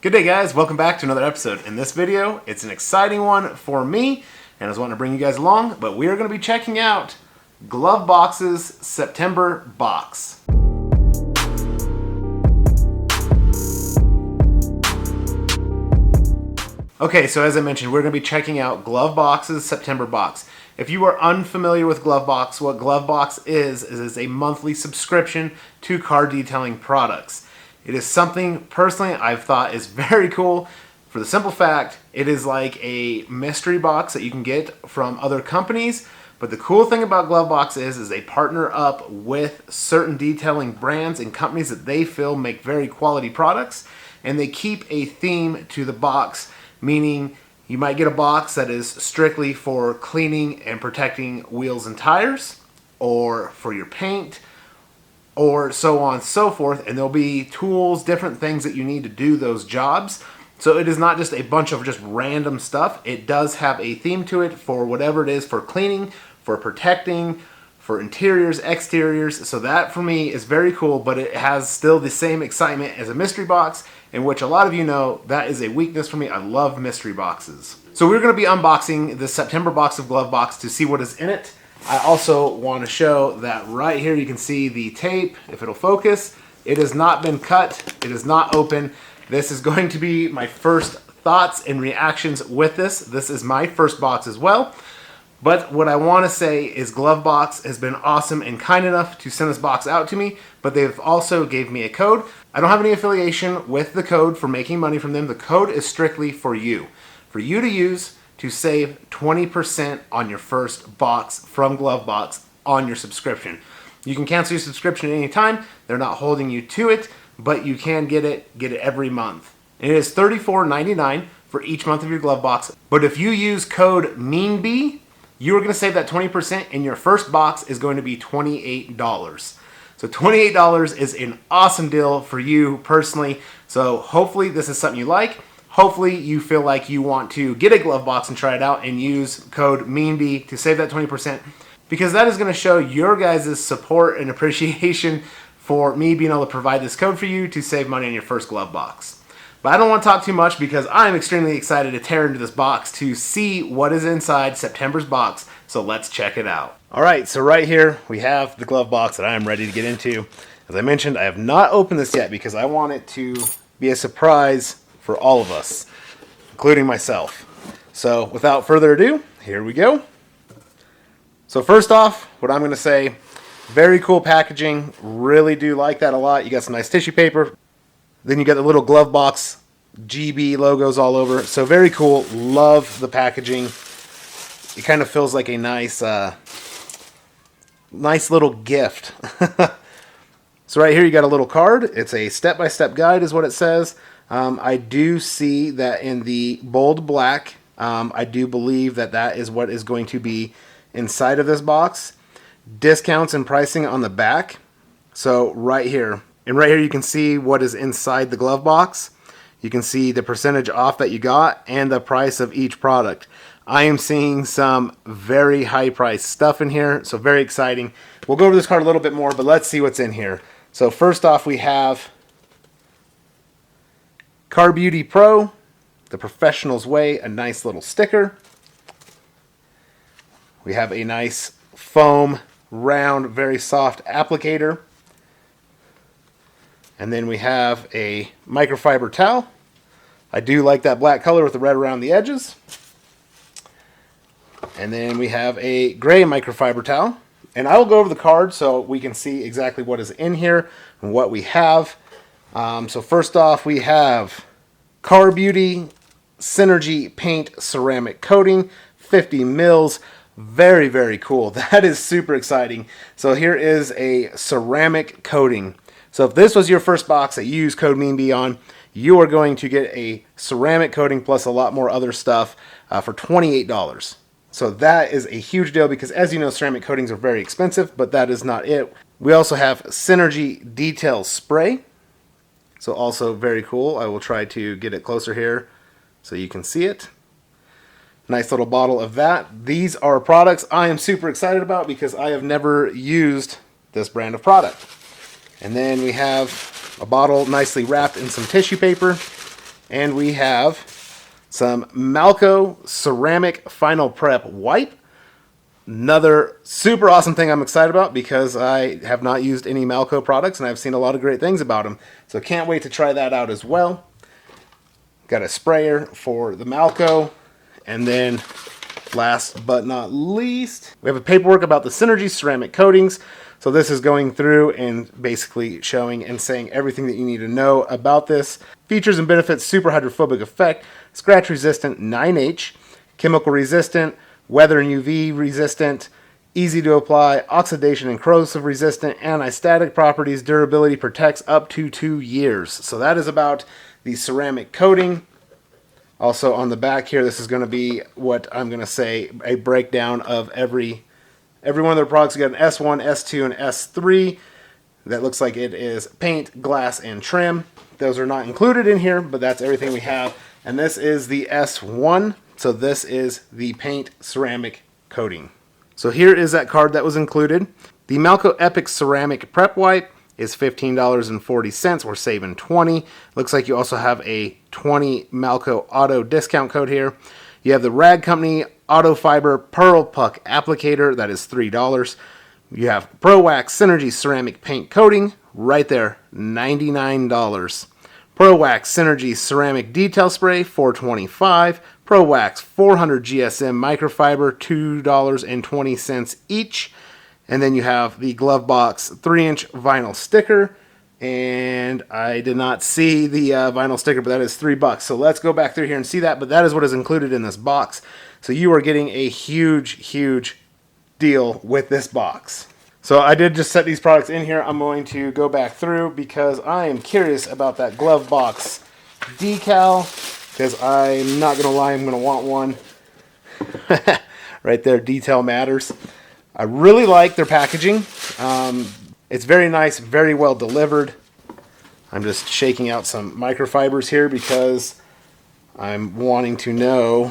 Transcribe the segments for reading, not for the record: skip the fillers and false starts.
Good day, guys. Welcome back to another episode. In this video, it's an exciting one for me, and I was wanting to bring you guys along, but we are going to be checking out Glovebox's September box. Okay, so as I mentioned, we're going to be checking out Glovebox's September box. If you are unfamiliar with Glovebox, what Glovebox is a monthly subscription to car detailing products. It is something, personally, I've thought is very cool for the simple fact it is like a mystery box that you can get from other companies. But the cool thing about Glovebox is they partner up with certain detailing brands and companies that they feel make very quality products. And they keep a theme to the box, meaning you might get a box that is strictly for cleaning and protecting wheels and tires, or for your paint, or so on and so forth, and there'll be tools, different things that you need to do those jobs. So it is not just a bunch of just random stuff. It does have a theme to it for whatever it is, for cleaning, for protecting, for interiors, exteriors. So that for me is very cool, but it has still the same excitement as a mystery box, in which a lot of you know that is a weakness for me. I love mystery boxes. So we're going to be unboxing the September box of Glovebox to see what is in it. I also want to show that right here you can see the tape, if it'll focus. It has not been cut, it is not open. This is going to be my first thoughts and reactions with this. This is my first box as well. But what I want to say is Glovebox has been awesome and kind enough to send this box out to me, but they've also gave me a code. I don't have any affiliation with the code for making money from them. The code is strictly for you to use, to save 20% on your first box from Glovebox on your subscription. You can cancel your subscription at any time. They're not holding you to it, but you can get it every month. And it is $34.99 for each month of your Glovebox. But if you use code MeanBee, you are going to save that 20%, and your first box is going to be $28. So $28 is an awesome deal for you personally. So hopefully this is something you like. Hopefully you feel like you want to get a Glovebox and try it out and use code MeanBee to save that 20%, because that is going to show your guys' support and appreciation for me being able to provide this code for you to save money on your first Glovebox. But I don't want to talk too much because I'm extremely excited to tear into this box to see what is inside September's box. So let's check it out. Alright, so right here we have the Glovebox that I am ready to get into. As I mentioned, I have not opened this yet because I want it to be a surprise for all of us, including myself. So without further ado, here we go. So first off, what I'm going to say, very cool packaging. Really do like that a lot. You got some nice tissue paper. Then you got the little Glovebox GB logos all over. So very cool. Love the packaging. It kind of feels like a nice little gift. So right here you got a little card. It's a step-by-step guide is what it says. I do see that in the bold black. I do believe that is what is going to be inside of this box. Discounts and pricing on the back. So right here. And right here you can see what is inside the Glovebox. You can see the percentage off that you got and the price of each product. I am seeing some very high price stuff in here. So very exciting. We'll go over this card a little bit more, but let's see what's in here. So first off we have Car Beauty Pro, the Professional's Way, a nice little sticker. We have a nice foam, round, very soft applicator. And then we have a microfiber towel. I do like that black color with the red around the edges. And then we have a gray microfiber towel. And I will go over the card so we can see exactly what is in here and what we have. So first off, we have Car Beauty Synergy Paint Ceramic Coating, 50 mils. Very, very cool. That is super exciting. So here is a ceramic coating. So if this was your first box that you use code MeanBee on, you are going to get a ceramic coating plus a lot more other stuff for $28. So that is a huge deal because, as you know, ceramic coatings are very expensive, but that is not it. We also have Synergy Detail Spray. So also very cool. I will try to get it closer here so you can see it. Nice little bottle of that. These are products I am super excited about because I have never used this brand of product. And then we have a bottle nicely wrapped in some tissue paper. And we have some Malco Ceramic Final Prep Wipe. Another super awesome thing I'm excited about because I have not used any Malco products and I've seen a lot of great things about them. So can't wait to try that out as well. Got a sprayer for the Malco. And then last but not least, we have a paperwork about the Synergy ceramic coatings. So this is going through and basically showing and saying everything that you need to know about this. Features and benefits: super hydrophobic effect, scratch resistant 9H, chemical resistant, weather and UV resistant, easy to apply, oxidation and corrosive resistant, anti-static properties, durability, protects up to 2 years. So that is about the ceramic coating. Also on the back here, this is going to be what I'm going to say, a breakdown of every one of their products. You got an S1, S2, and S3. That looks like it is paint, glass, and trim. Those are not included in here, but that's everything we have. And this is the S1. So this is the paint ceramic coating. So here is that card that was included. The Malco Epic Ceramic Prep Wipe is $15.40. We're saving $20. Looks like you also have a $20 Malco Auto discount code here. You have the Rag Company Auto Fiber Pearl Puck Applicator. That is $3. You have Pro Wax Synergy Ceramic Paint Coating. Right there, $99. Pro Wax Synergy Ceramic Detail Spray, $4.25. Pro Wax 400 GSM Microfiber, $2.20 each. And then you have the Glove Box 3-inch vinyl sticker. And I did not see the vinyl sticker, but that is $3. So let's go back through here and see that. But that is what is included in this box. So you are getting a huge, huge deal with this box. So I did just set these products in here. I'm going to go back through because I am curious about that Glove Box decal. Because I'm not going to lie, I'm going to want one. Right there, detail matters. I really like their packaging. It's very nice, very well delivered. I'm just shaking out some microfibers here because I'm wanting to know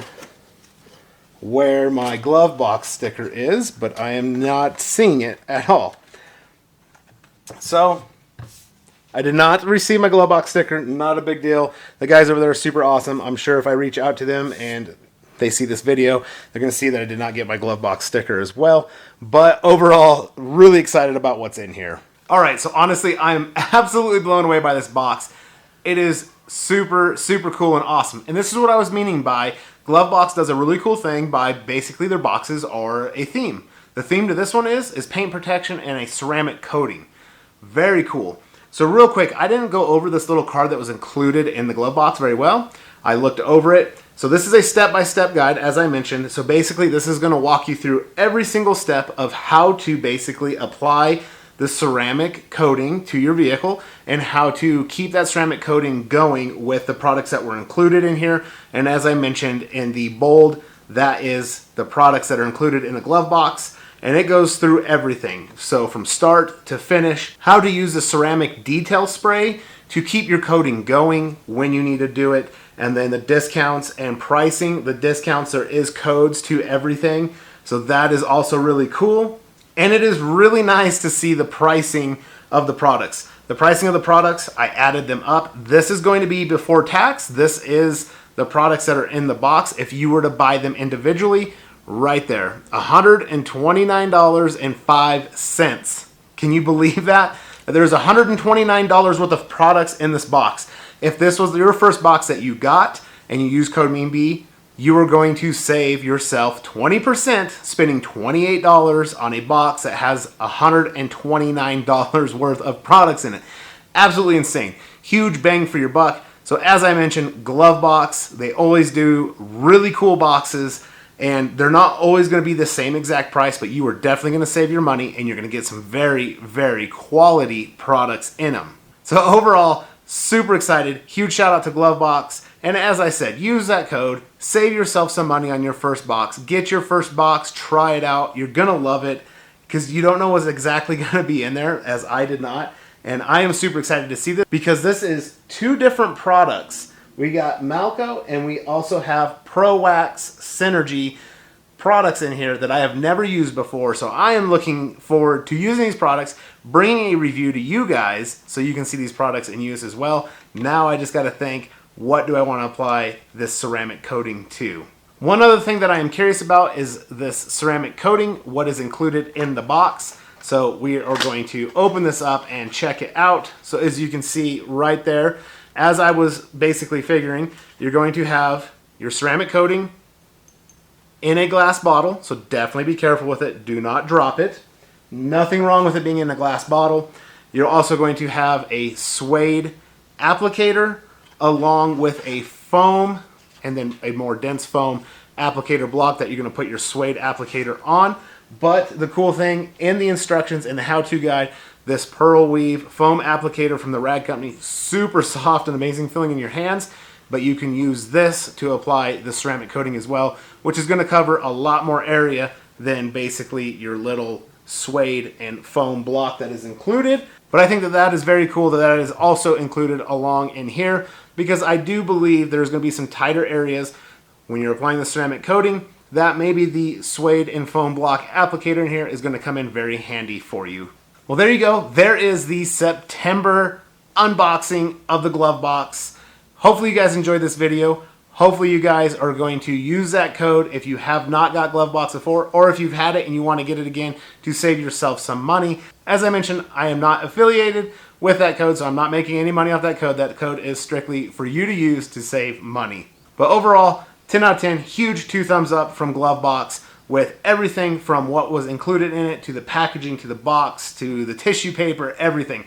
where my glove box sticker is, but I am not seeing it at all. So I did not receive my glove box sticker. Not a big deal. The guys over there are super awesome. I'm sure if I reach out to them and they see this video, they're going to see that I did not get my glove box sticker as well. But overall, really excited about what's in here. All right, so honestly, I'm absolutely blown away by this box. It is super, super cool and awesome. And this is what I was meaning by Glovebox does a really cool thing by basically their boxes are a theme. The theme to this one is paint protection and a ceramic coating. Very cool. So real quick, I didn't go over this little card that was included in the glove box very well. I looked over it. So this is a step-by-step guide, as I mentioned. So basically, this is going to walk you through every single step of how to basically apply the ceramic coating to your vehicle and how to keep that ceramic coating going with the products that were included in here. And as I mentioned in the bold, that is the products that are included in the glove box. And it goes through everything. So from start to finish, how to use the ceramic detail spray to keep your coating going when you need to do it. And then the discounts and pricing. The discounts, there is codes to everything. So that is also really cool. And it is really nice to see the pricing of the products. The pricing of the products, I added them up. This is going to be before tax. This is the products that are in the box. If you were to buy them individually, right there, $129.05. Can you believe that? There's $129 worth of products in this box. If this was your first box that you got and you use code MeanBee, you are going to save yourself 20%, spending $28 on a box that has $129 worth of products in it. Absolutely insane. Huge bang for your buck. So as I mentioned, Glove Box, they always do really cool boxes, and they're not always going to be the same exact price, but you are definitely going to save your money, and you're going to get some very, very quality products in them. So overall, super excited. Huge shout out to Glove Box. And as I said, use that code. Save yourself some money on your first box. Get your first box. Try it out. You're going to love it because you don't know what's exactly going to be in there, as I did not. And I am super excited to see this because this is two different products. We got Malco and we also have Pro Wax Synergy products in here that I have never used before. So I am looking forward to using these products, bringing a review to you guys so you can see these products in use as well. Now I just got to thank what do I want to apply this ceramic coating to. One other thing that I am curious about is this ceramic coating, what is included in the box. So we are going to open this up and check it out. So as you can see right there, as I was basically figuring, you're going to have your ceramic coating in a glass bottle. So definitely be careful with it. Do not drop it. Nothing wrong with it being in a glass bottle. You're also going to have a suede applicator along with a foam and then a more dense foam applicator block that you're going to put your suede applicator on. But the cool thing in the instructions and the how-to guide, this pearl weave foam applicator from the Rag Company, super soft and amazing feeling in your hands, but you can use this to apply the ceramic coating as well, which is going to cover a lot more area than basically your little suede and foam block that is included. But I think that that is very cool that that is also included along in here, because I do believe there's going to be some tighter areas when you're applying the ceramic coating that maybe the suede and foam block applicator in here is going to come in very handy for you. Well, there you go. There is the September unboxing of the glove box. Hopefully you guys enjoyed this video. Hopefully you guys are going to use that code if you have not got glove box before, or if you've had it and you want to get it again to save yourself some money. As I mentioned, I am not affiliated with that code, so I'm not making any money off that code. That code is strictly for you to use to save money. But overall, 10 out of 10, huge 2 thumbs up from Glove Box, with everything from what was included in it to the packaging to the box to the tissue paper, everything.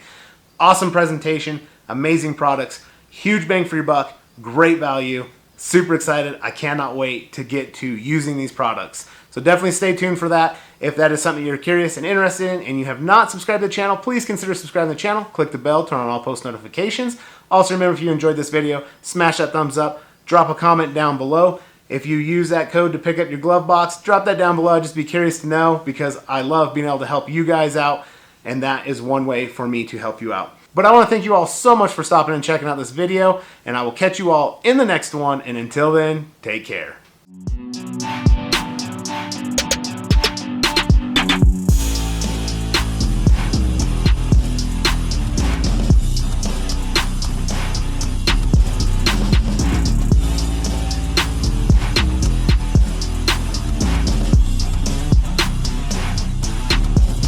Awesome presentation, amazing products, huge bang for your buck, great value. Super excited. I cannot wait to get to using these products. So definitely stay tuned for that. If that is something you're curious and interested in and you have not subscribed to the channel, please consider subscribing to the channel. Click the bell, turn on all post notifications. Also remember, if you enjoyed this video, smash that thumbs up. Drop a comment down below. If you use that code to pick up your glove box, drop that down below. I'd just be curious to know, because I love being able to help you guys out, and that is one way for me to help you out. But I want to thank you all so much for stopping and checking out this video, and I will catch you all in the next one, and until then, take care.